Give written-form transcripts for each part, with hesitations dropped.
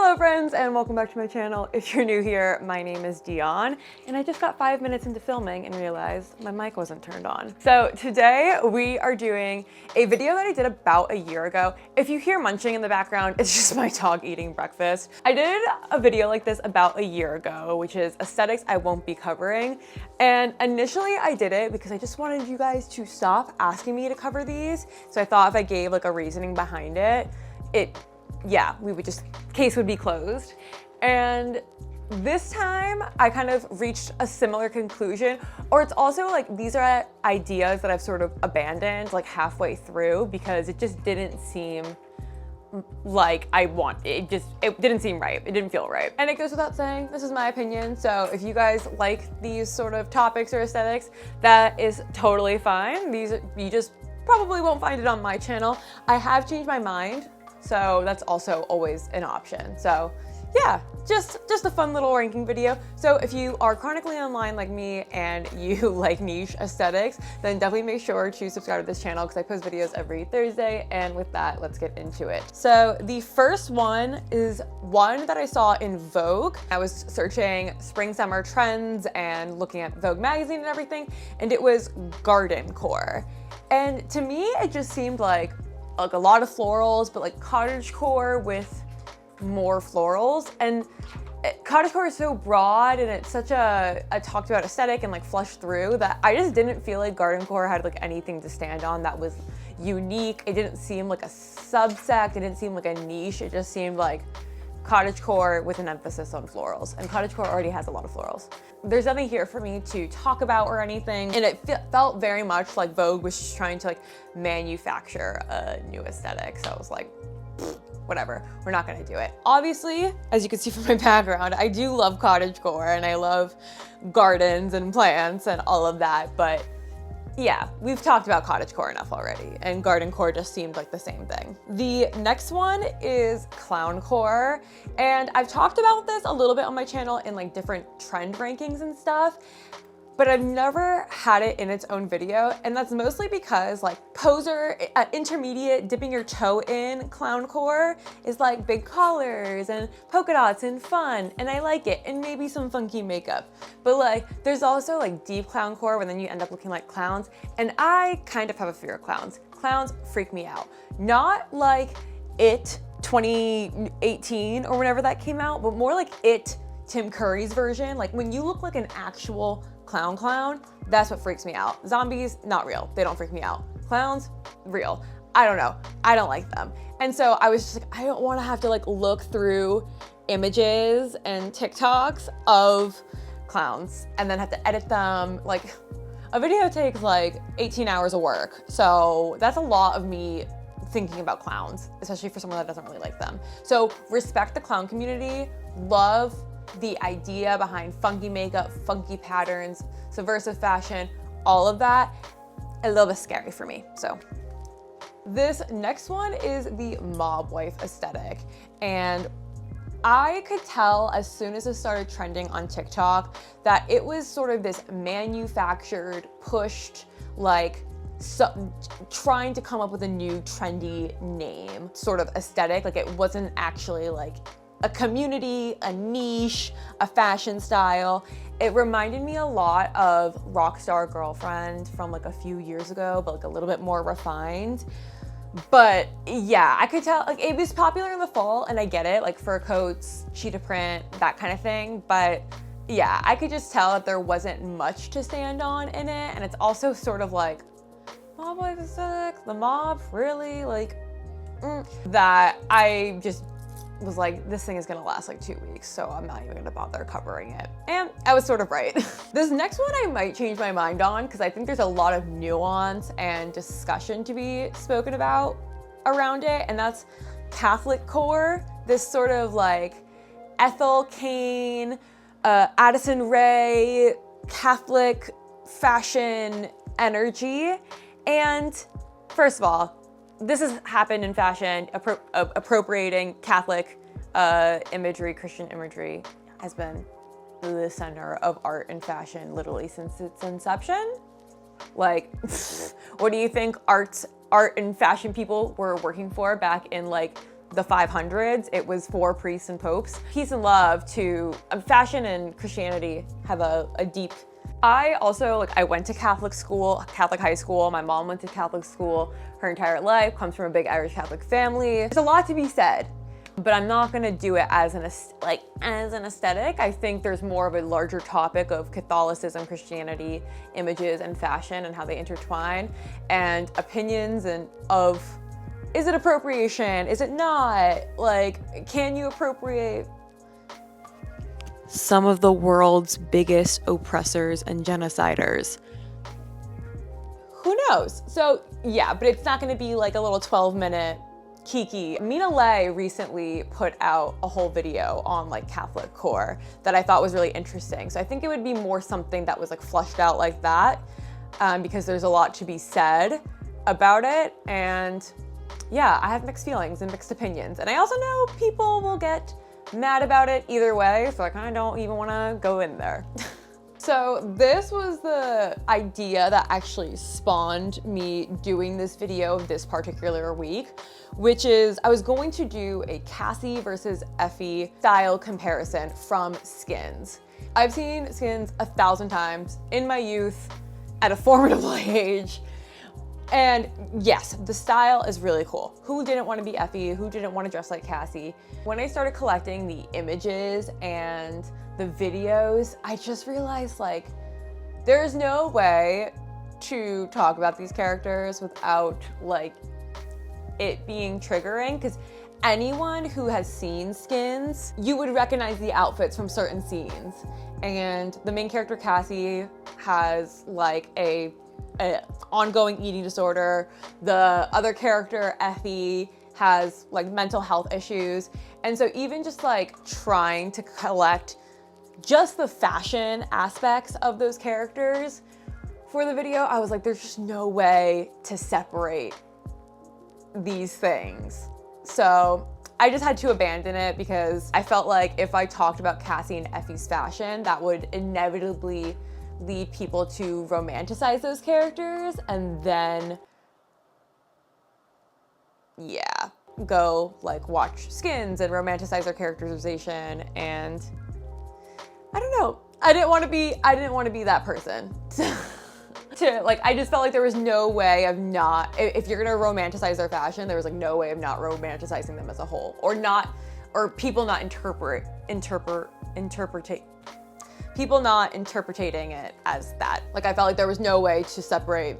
Hello friends, and welcome back to my channel. If you're new here, my name is Dion, and I just got 5 minutes into filming and realized my mic wasn't turned on. So today we are doing a video that I did about a year ago. If you hear munching in the background, it's just my dog eating breakfast. I did a video like this about a year ago, which is aesthetics I won't be covering. And initially I did it because I just wanted you guys to stop asking me to cover these. So I thought if I gave like a reasoning behind it, case would be closed. And this time I kind of reached a similar conclusion, or it's also like these are ideas that I've sort of abandoned like halfway through because it just didn't seem like it didn't seem right. It didn't feel right. And it goes without saying, this is my opinion. So if you guys like these sort of topics or aesthetics, that is totally fine. You just probably won't find it on my channel. I have changed my mind, so that's also always an option. So yeah, just a fun little ranking video. So if you are chronically online like me and you like niche aesthetics, then definitely make sure to subscribe to this channel because I post videos every Thursday. And with that, let's get into it. So the first one is one that I saw in Vogue. I was searching spring summer trends and looking at Vogue magazine and everything, and it was garden core. And to me, it just seemed like a lot of florals, but like cottagecore with more florals. And cottagecore is so broad and it's such a talked about aesthetic and like flushed through that I just didn't feel like gardencore had like anything to stand on that was unique. It didn't seem like a subsect. It didn't seem like a niche. It just seemed like cottagecore with an emphasis on florals, and cottagecore already has a lot of florals. There's nothing here for me to talk about or anything, and it felt very much like Vogue was just trying to like manufacture a new aesthetic. So I was like, whatever, we're not gonna do it. Obviously, as you can see from my background, I do love cottagecore and I love gardens and plants and all of that, but yeah, we've talked about cottagecore enough already, and gardencore just seemed like the same thing. The next one is clowncore, and I've talked about this a little bit on my channel in like different trend rankings and stuff, but I've never had it in its own video, and that's mostly because like poser, intermediate, dipping your toe in clowncore is like big collars and polka dots and fun, and I like it, and maybe some funky makeup. But like there's also like deep clowncore where then you end up looking like clowns, and I kind of have a fear of clowns. Clowns freak me out. Not like It 2018 or whenever that came out, but more like It Tim Curry's version. Like when you look like an actual clown, that's what freaks me out. Zombies, not real. They don't freak me out. Clowns, real. I don't know. I don't like them. And so I was just like, I don't want to have to like look through images and TikToks of clowns and then have to edit them. Like a video takes like 18 hours of work. So that's a lot of me thinking about clowns, especially for someone that doesn't really like them. So respect the clown community, love the idea behind funky makeup, funky patterns, subversive fashion, all of that, a little bit scary for me. So this next one is the mob wife aesthetic. And I could tell as soon as it started trending on TikTok that it was sort of this manufactured, pushed, like trying to come up with a new trendy name sort of aesthetic. Like it wasn't actually like a community, a niche, a fashion style. It reminded me a lot of Rockstar Girlfriend from like a few years ago, but like a little bit more refined. But yeah, I could tell like it was popular in the fall, and I get it, like fur coats, cheetah print, that kind of thing. But yeah, I could just tell that there wasn't much to stand on in it. And it's also sort of like, mob wife aesthetic, the mob, really? Like, that I just was like, this thing is gonna last like 2 weeks, so I'm not even gonna bother covering it. And I was sort of right. This next one I might change my mind on because I think there's a lot of nuance and discussion to be spoken about around it, and that's Catholic core. This sort of like Ethel Kane, Addison Rae, Catholic fashion energy. And first of all, this has happened in fashion. Appropriating Catholic imagery, Christian imagery has been the center of art and fashion literally since its inception. Like, what do you think art and fashion people were working for back in like the 500s, it was for priests and popes. Peace and love to fashion and Christianity have a deep. I also, I went to Catholic school, Catholic high school. My mom went to Catholic school her entire life, comes from a big Irish Catholic family. There's a lot to be said, but I'm not gonna do it as an aesthetic. I think there's more of a larger topic of Catholicism, Christianity, images, and fashion and how they intertwine, and opinions and of, is it appropriation? Is it not? Can you appropriate some of the world's biggest oppressors and genociders? Who knows? So yeah, but it's not gonna be like a little 12-minute Kiki. Mina Lay recently put out a whole video on Catholic core that I thought was really interesting. So I think it would be more something that was flushed out like that, because there's a lot to be said about it. And yeah, I have mixed feelings and mixed opinions. And I also know people will get mad about it either way, so I kind of don't even want to go in there. So this was the idea that actually spawned me doing this video this particular week, which is I was going to do a Cassie versus Effie style comparison from Skins. I've seen Skins 1,000 times in my youth at a formidable age. And yes, the style is really cool. Who didn't want to be Effie? Who didn't want to dress like Cassie? When I started collecting the images and the videos, I just realized there's no way to talk about these characters without it being triggering, because anyone who has seen Skins, you would recognize the outfits from certain scenes. And the main character Cassie has a ongoing eating disorder. The other character, Effie, has mental health issues. And so even just trying to collect just the fashion aspects of those characters for the video, I was there's just no way to separate these things. So I just had to abandon it because I felt if I talked about Cassie and Effie's fashion, that would inevitably lead people to romanticize those characters and then, yeah, go watch Skins and romanticize their characterization. And I don't know, I didn't want to be that person. I just felt there was no way of not, if you're gonna romanticize their fashion, there was no way of not romanticizing them as a whole, or people not people not interpreting it as that. I felt there was no way to separate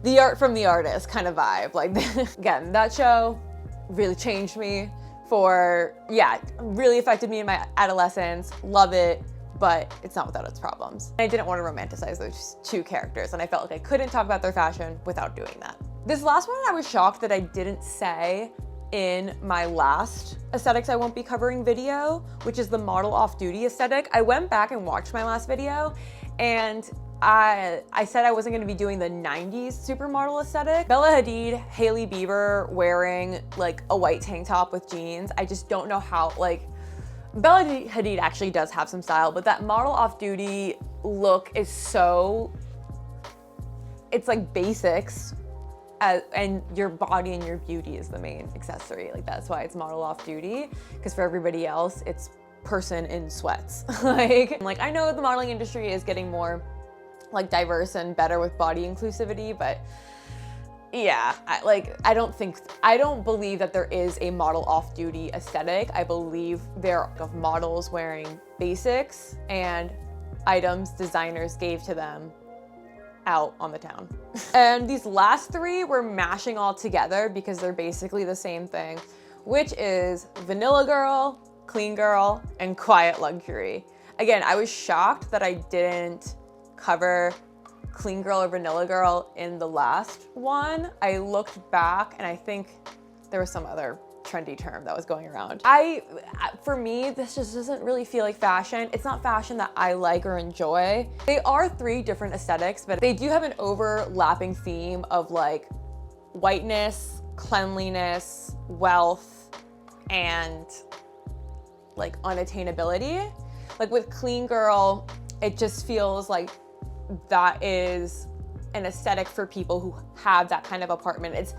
the art from the artist kind of vibe. Again, that show really changed me really affected me in my adolescence. Love it, but it's not without its problems. I didn't want to romanticize those two characters, and I felt I couldn't talk about their fashion without doing that. This last one, I was shocked that I didn't say in my last aesthetics I won't be covering video, which is the model off-duty aesthetic. I went back and watched my last video, and I said I wasn't gonna be doing the 90s supermodel aesthetic. Bella Hadid, Hailey Bieber wearing a white tank top with jeans. I just don't know how, Bella Hadid actually does have some style, but that model off-duty look is so, it's basics. And your body and your beauty is the main accessory. That's why it's model off duty, because for everybody else, it's person in sweats. I know the modeling industry is getting more diverse and better with body inclusivity, but yeah, I don't believe that there is a model off duty aesthetic. I believe there are models wearing basics and items designers gave to them out on the town. And these last three we're mashing all together because they're basically the same thing, which is Vanilla Girl, Clean Girl, and Quiet Luxury. Again, I was shocked that I didn't cover Clean Girl or Vanilla Girl in the last one. I looked back and I think there was some other trendy term that was going around. For me, this just doesn't really feel like fashion. It's not fashion that I like or enjoy. They are three different aesthetics, but they do have an overlapping theme of whiteness, cleanliness, wealth, and unattainability. With Clean Girl, it just feels that is an aesthetic for people who have that kind of apartment.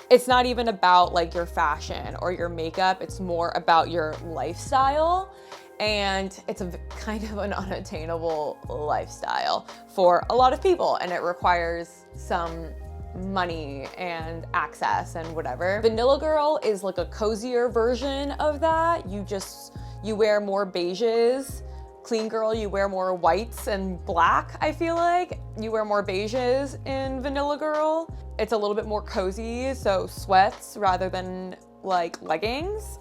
it's not even about like your fashion or your makeup, it's more about your lifestyle. And it's a kind of an unattainable lifestyle for a lot of people, and it requires some money and access and whatever. Vanilla Girl is like a cozier version of that. You wear more beiges. Clean Girl, you wear more whites and black, I feel like. You wear more beiges in Vanilla Girl. It's a little bit more cozy, so sweats rather than like leggings,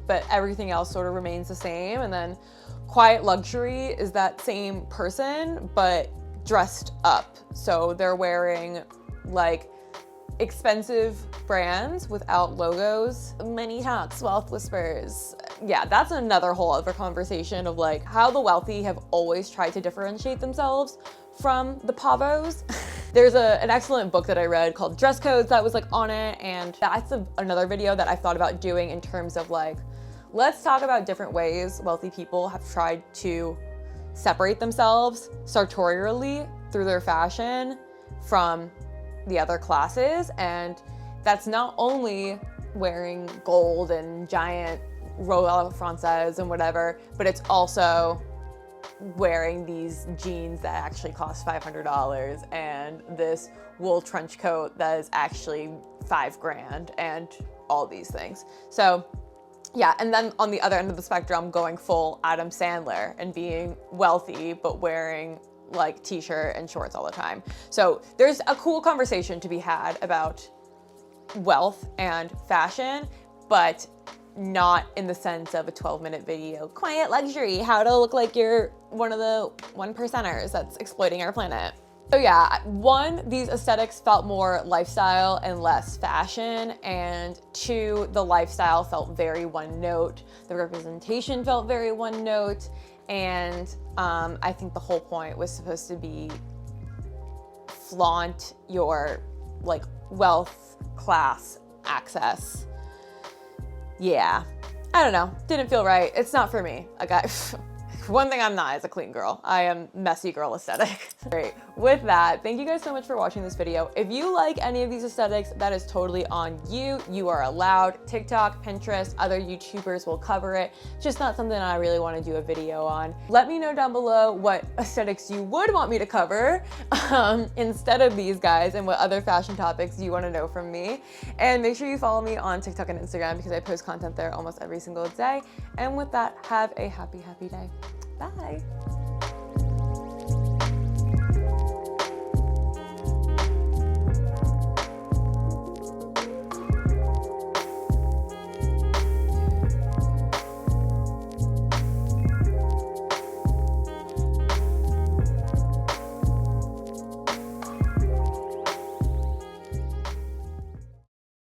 but everything else sort of remains the same. And then Quiet Luxury is that same person, but dressed up. So they're wearing like expensive brands without logos. Money Talks, Wealth Whispers. Yeah, that's another whole other conversation of like how the wealthy have always tried to differentiate themselves from the pavos. There's an excellent book that I read called Dress Codes that was like on it, and that's another video that I've thought about doing in terms of like, let's talk about different ways wealthy people have tried to separate themselves sartorially through their fashion from the other classes. And that's not only wearing gold and giant Royal Frances and whatever, but it's also wearing these jeans that actually cost $500 and this wool trench coat that is actually $5,000 and all these things. So yeah, and then on the other end of the spectrum, going full Adam Sandler and being wealthy but wearing like t-shirt and shorts all the time. So there's a cool conversation to be had about wealth and fashion, but not in the sense of a 12-minute video. Quiet Luxury, how to look like you're one of the 1%ers that's exploiting our planet. So yeah, one, these aesthetics felt more lifestyle and less fashion, and two, the lifestyle felt very one note. The representation felt very one note, and I think the whole point was supposed to be flaunt your like wealth, class, access. Yeah, I don't know, didn't feel right. It's not for me. One thing I'm not is a clean girl. I am messy girl aesthetic. Great. With that, thank you guys so much for watching this video. If you like any of these aesthetics, that is totally on you. You are allowed. TikTok, Pinterest, other YouTubers will cover it. Just not something I really want to do a video on. Let me know down below what aesthetics you would want me to cover instead of these guys, and what other fashion topics you want to know from me. And make sure you follow me on TikTok and Instagram because I post content there almost every single day. And with that, have a happy, happy day. Bye.